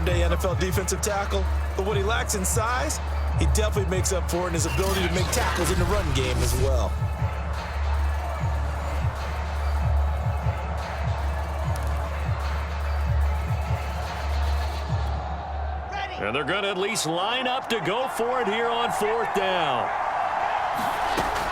modern-day NFL defensive tackle, but what he lacks in size, he definitely makes up for it in his ability to make tackles in the run game as well. And they're going to at least line up to go for it here on 4th down.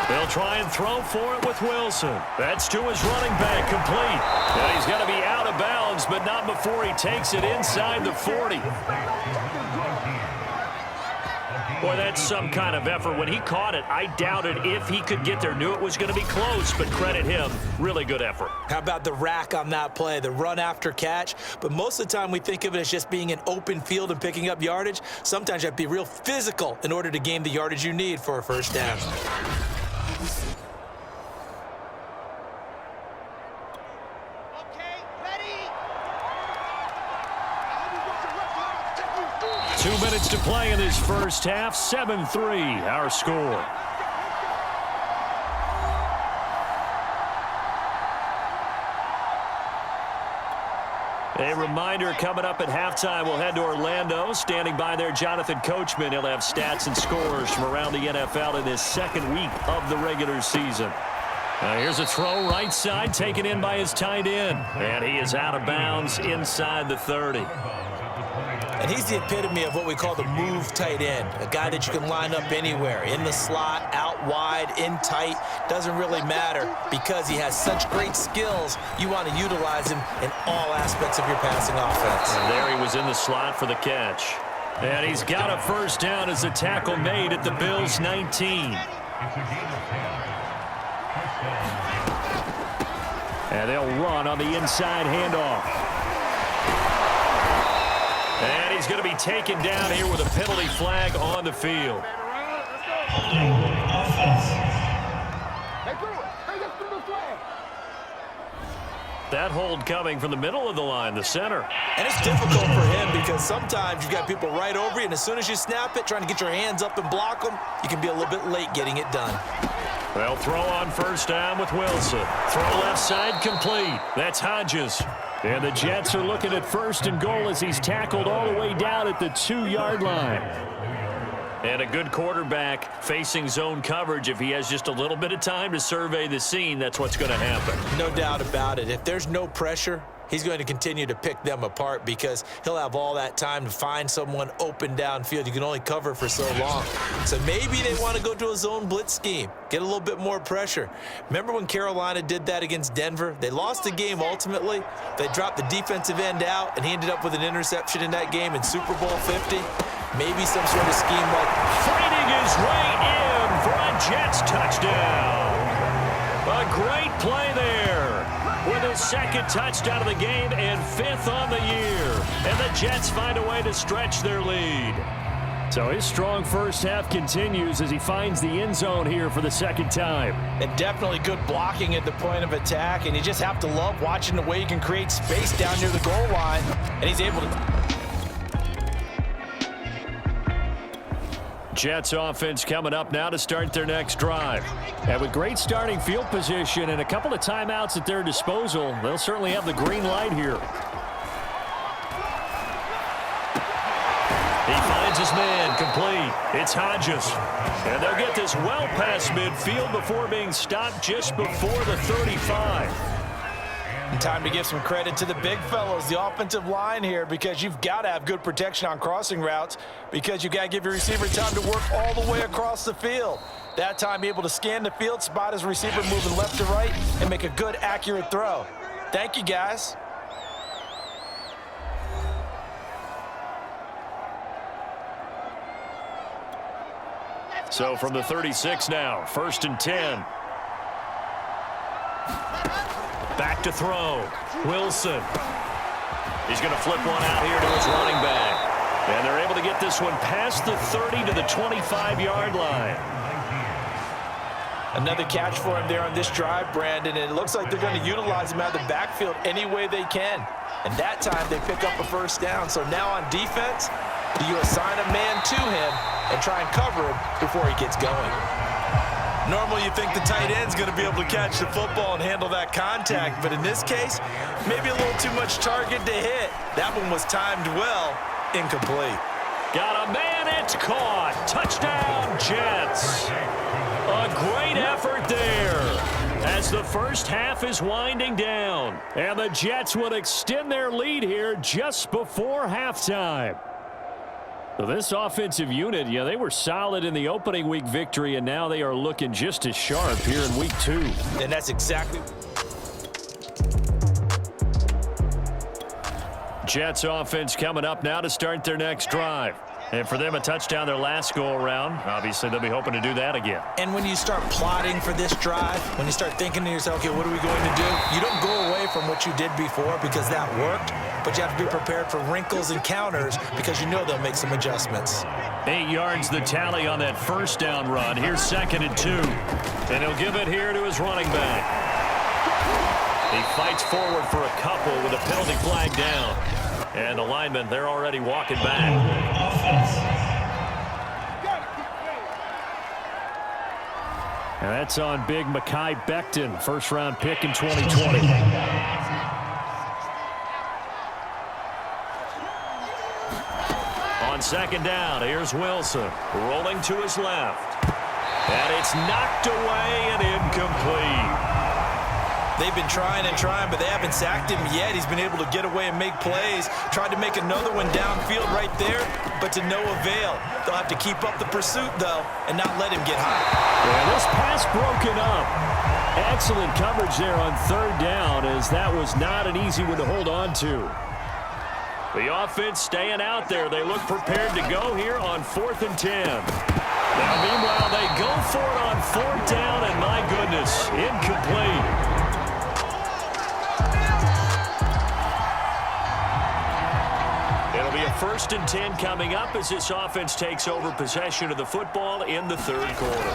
They'll try and throw for it with Wilson. That's to his running back, complete. And he's going to be out of bounds, but not before he takes it inside the 40. Boy, that's some kind of effort. When he caught it, I doubted if he could get there. Knew it was going to be close, but credit him. Really good effort. How about the rack on that play, the run after catch? But most of the time we think of it as just being an open field and picking up yardage. Sometimes you have to be real physical in order to gain the yardage you need for a first down. Ready? 2 minutes to play in this first half. 7-3, our score. A reminder coming up at halftime, we'll head to Orlando. Standing by there, Jonathan Coachman. He'll have stats and scores from around the NFL in his second week of the regular season. Here's a throw right side, taken in by his tight end. And he is out of bounds inside the 30. And he's the epitome of what we call the move tight end, a guy that you can line up anywhere, in the slot, out wide, in tight, doesn't really matter because he has such great skills. You want to utilize him in all aspects of your passing offense. And there he was in the slot for the catch. And he's got a first down as the tackle made at the Bills' 19. And they'll run on the inside handoff. And he's going to be taken down here with a penalty flag on the field. That hold coming from the middle of the line, the center. And it's difficult for him because sometimes you've got people right over you, and as soon as you snap it, trying to get your hands up and block them, you can be a little bit late getting it done. Well, throw on first down with Wilson. Throw left side complete. That's Hodges. And the Jets are looking at 1st and goal as he's tackled all the way down at the 2-yard line. And a good quarterback facing zone coverage. If he has just a little bit of time to survey the scene, that's what's going to happen. No doubt about it. If there's no pressure, he's going to continue to pick them apart because he'll have all that time to find someone open downfield. You can only cover for so long. So maybe they want to go to a zone blitz scheme, get a little bit more pressure. Remember when Carolina did that against Denver? They lost the game ultimately. They dropped the defensive end out, and he ended up with an interception in that game in Super Bowl 50. Maybe some sort of scheme like fighting his way in for a Jets touchdown. A great play there with his 2nd touchdown of the game and 5th on the year. And the Jets find a way to stretch their lead. So his strong first half continues as he finds the end zone here for the 2nd time. And definitely good blocking at the point of attack, and you just have to love watching the way he can create space down near the goal line, and he's able to. Jets offense coming up now to start their next drive. And with great starting field position and a couple of timeouts at their disposal, they'll certainly have the green light here. He finds his man, complete. It's Hodges. And they'll get this well past midfield before being stopped just before the 35. And time to give some credit to the big fellows, the offensive line here, because you've got to have good protection on crossing routes because you've got to give your receiver time to work all the way across the field. That time, be able to scan the field, spot his receiver moving left to right, and make a good, accurate throw. Thank you, guys. So from the 36 now, 1st and 10. Back to throw. Wilson. He's going to flip one out here to his running back. And they're able to get this one past the 30 to the 25-yard line. Another catch for him there on this drive, Brandon, and it looks like they're going to utilize him out of the backfield any way they can. And that time they pick up a first down. So now on defense, do you assign a man to him and try and cover him before he gets going? Normally you think the tight end's going to be able to catch the football and handle that contact, but in this case, maybe a little too much target to hit. That one was timed well, Incomplete. Got a man, it's caught. Touchdown, Jets. A great effort there as the first half is winding down. And the Jets would extend their lead here just before halftime. So this offensive unit, yeah, they were solid in the opening week victory, and now they are looking just as sharp here in week 2. And that's exactly... Jets offense coming up now to start their next drive. And for them, a touchdown their last go-around. Obviously, they'll be hoping to do that again. And when you start plotting for this drive, when you start thinking to yourself, okay, what are we going to do? You don't go away from what you did before because that worked, but you have to be prepared for wrinkles and counters because you know they'll make some adjustments. 8 yards the tally on that first down run. Here's 2nd and 2. And he'll give it here to his running back. He fights forward for a couple with a penalty flag down. And the linemen, they're already walking back. And that's on big Mekhi Becton, first-round pick in 2020. On 2nd down, here's Wilson, rolling to his left. And it's knocked away and incomplete. They've been trying and trying, but they haven't sacked him yet. He's been able to get away and make plays. Tried to make another one downfield right there, but to no avail. They'll have to keep up the pursuit, though, and not let him get high. Yeah, this pass broken up. Excellent coverage there on 3rd down, as that was not an easy one to hold on to. The offense staying out there. They look prepared to go here on 4th and 10. Now, meanwhile, they go for it on 4th down, and my goodness, incomplete. It'll be a 1st and 10 coming up as this offense takes over possession of the football in the 3rd quarter.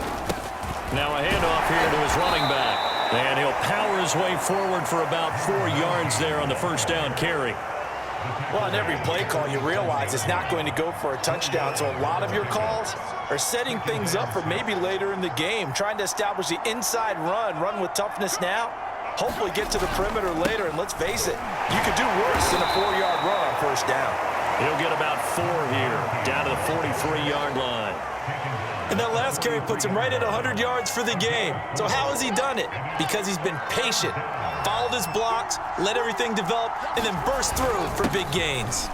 Now a handoff here to his running back. And he'll power his way forward for about 4 yards there on the first down carry. Well, on every play call, you realize it's not going to go for a touchdown. So a lot of your calls are setting things up for maybe later in the game, trying to establish the inside run with toughness now. Hopefully get to the perimeter later, and let's face it, you could do worse than a 4-yard run on first down. He'll get about 4 here, down to the 43-yard line. And that last carry puts him right at 100 yards for the game. So how has he done it? Because he's been patient, followed his blocks, let everything develop, and then burst through for big gains.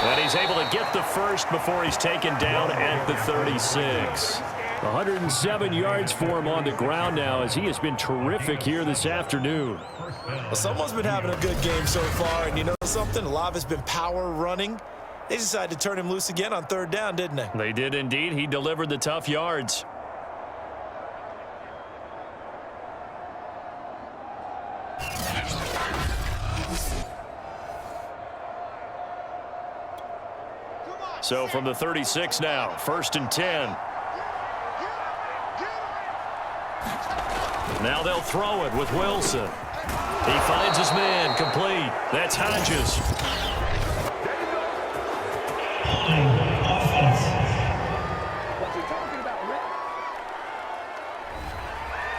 And he's able to get the first before he's taken down at the 36. 107 yards for him on the ground now, as he has been terrific here this afternoon. Well, someone's been having a good game so far, and you know something? A lot of it's been power running. They decided to turn him loose again on 3rd down, didn't they? They did indeed. He delivered the tough yards. So from the 36 now, 1st and 10. Now they'll throw it with Wilson. He finds his man, complete. That's Hodges.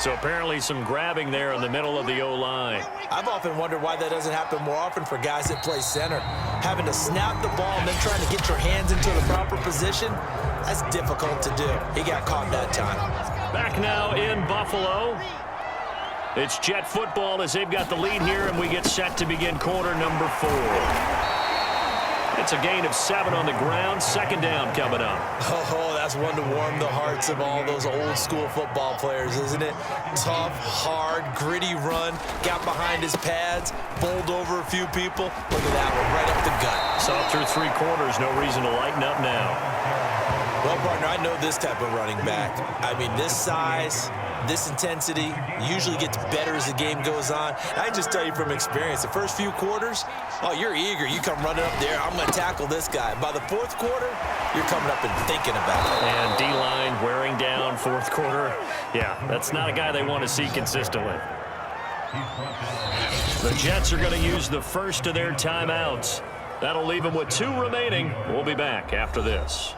So apparently some grabbing there in the middle of the O-line. I've often wondered why that doesn't happen more often for guys that play center. Having to snap the ball and then trying to get your hands into the proper position, that's difficult to do. He got caught that time. Back now in Buffalo. It's Jet football as they've got the lead here, and we get set to begin quarter number 4. It's a gain of 7 on the ground. 2nd down coming up. Oh, that's one to warm the hearts of all those old school football players, isn't it? Tough, hard, gritty run. Got behind his pads, bowled over a few people. Look at that one, right up the gut. So through 3 quarters, no reason to lighten up now. Well, partner, I know this type of running back. I mean, this size, this intensity usually gets better as the game goes on. And I just tell you from experience, the first few quarters, oh, you're eager. You come running up there, I'm going to tackle this guy. By the 4th quarter, you're coming up and thinking about it. And D-line wearing down 4th quarter. Yeah, that's not a guy they want to see consistently. The Jets are going to use the first of their timeouts. That'll leave them with 2 remaining. We'll be back after this.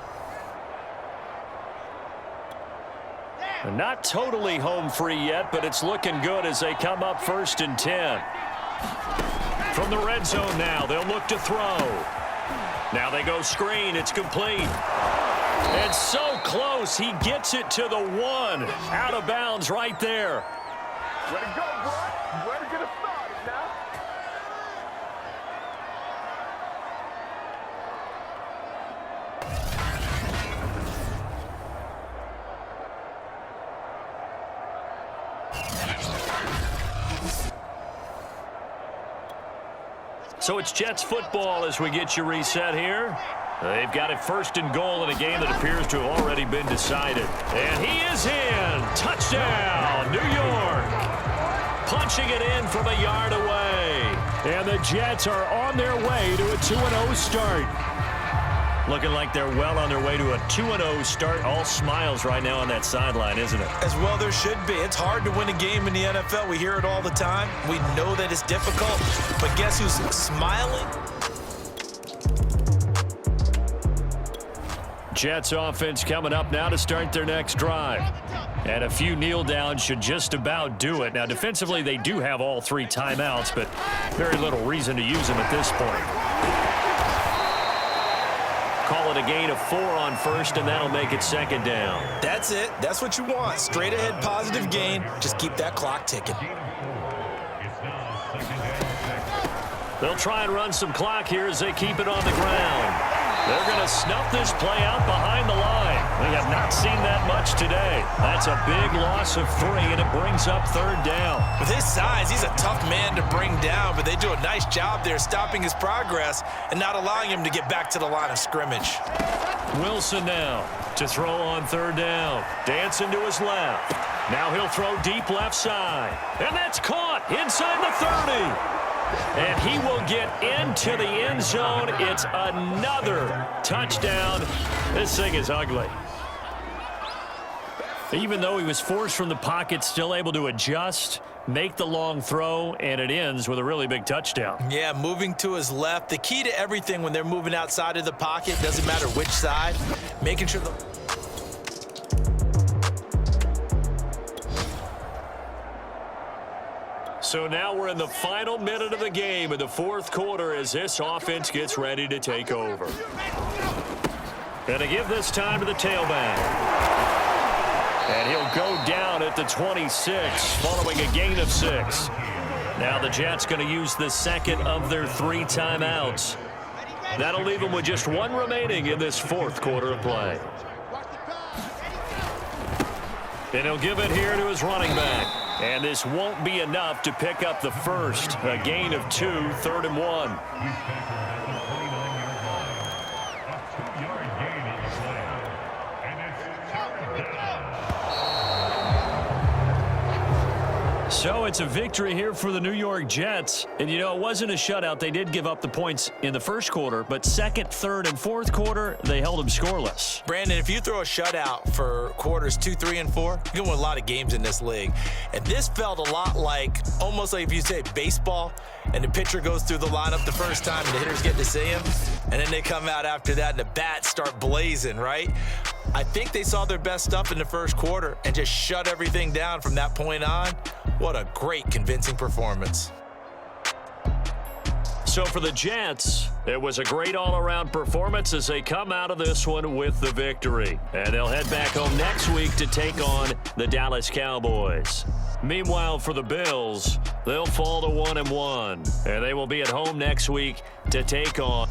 Not totally home free yet, but it's looking good as they come up 1st and 10. From the red zone now, they'll look to throw. Now they go screen. It's complete. And so close. He gets it to the 1. Out of bounds right there. Way to go, boy. Way to get us started now. So it's Jets football as we get you reset here. They've got it 1st and goal in a game that appears to have already been decided. And he is in. Touchdown, New York. Punching it in from a yard away. And the Jets are on their way to a 2-0 start. Looking like they're well on their way to a 2-0 start. All smiles right now on that sideline, isn't it? As well there should be. It's hard to win a game in the NFL. We hear it all the time. We know that it's difficult. But guess who's smiling? Jets offense coming up now to start their next drive. And a few kneel downs should just about do it. Now, defensively, they do have all 3 timeouts, but very little reason to use them at this point. Call it a gain of 4 on 1st, and that'll make it 2nd down. That's it. That's what you want. Straight ahead positive gain. Just keep that clock ticking. They'll try and run some clock here as they keep it on the ground. They're going to snuff this play out behind the line. We have not seen that much today. That's a big loss of 3, and it brings up 3rd down. With his size, he's a tough man to bring down, but they do a nice job there stopping his progress and not allowing him to get back to the line of scrimmage. Wilson now to throw on 3rd down. Dancing to his left. Now he'll throw deep left side. And that's caught inside the 30. And he will get into the end zone. It's another touchdown. This thing is ugly. Even though he was forced from the pocket, still able to adjust, make the long throw, and it ends with a really big touchdown. Yeah, moving to his left. The key to everything when they're moving outside of the pocket, doesn't matter which side, making sure the... So now we're in the final minute of the game in the 4th quarter as this offense gets ready to take over. And to give this time to the tailback. And he'll go down at the 26 following a gain of 6. Now the Jets going to use the 2nd of their 3 timeouts. That'll leave them with just 1 remaining in this 4th quarter of play. And he'll give it here to his running back. And this won't be enough to pick up the 1st. A gain of 2, 3rd and 1. So it's a victory here for the New York Jets. And, you know, it wasn't a shutout. They did give up the points in the 1st quarter, but 2nd, 3rd, and 4th quarter, they held them scoreless. Brandon, if you throw a shutout for quarters 2, 3, and 4, you can win a lot of games in this league. And this felt a lot like, almost like if you say baseball, and the pitcher goes through the lineup the first time, and the hitters get to see him, and then they come out after that, and the bats start blazing, right? I think they saw their best stuff in the 1st quarter and just shut everything down from that point on. What a great, convincing performance. So for the Jets, it was a great all-around performance as they come out of this one with the victory. And they'll head back home next week to take on the Dallas Cowboys. Meanwhile, for the Bills, they'll fall to 1-1, and they will be at home next week to take on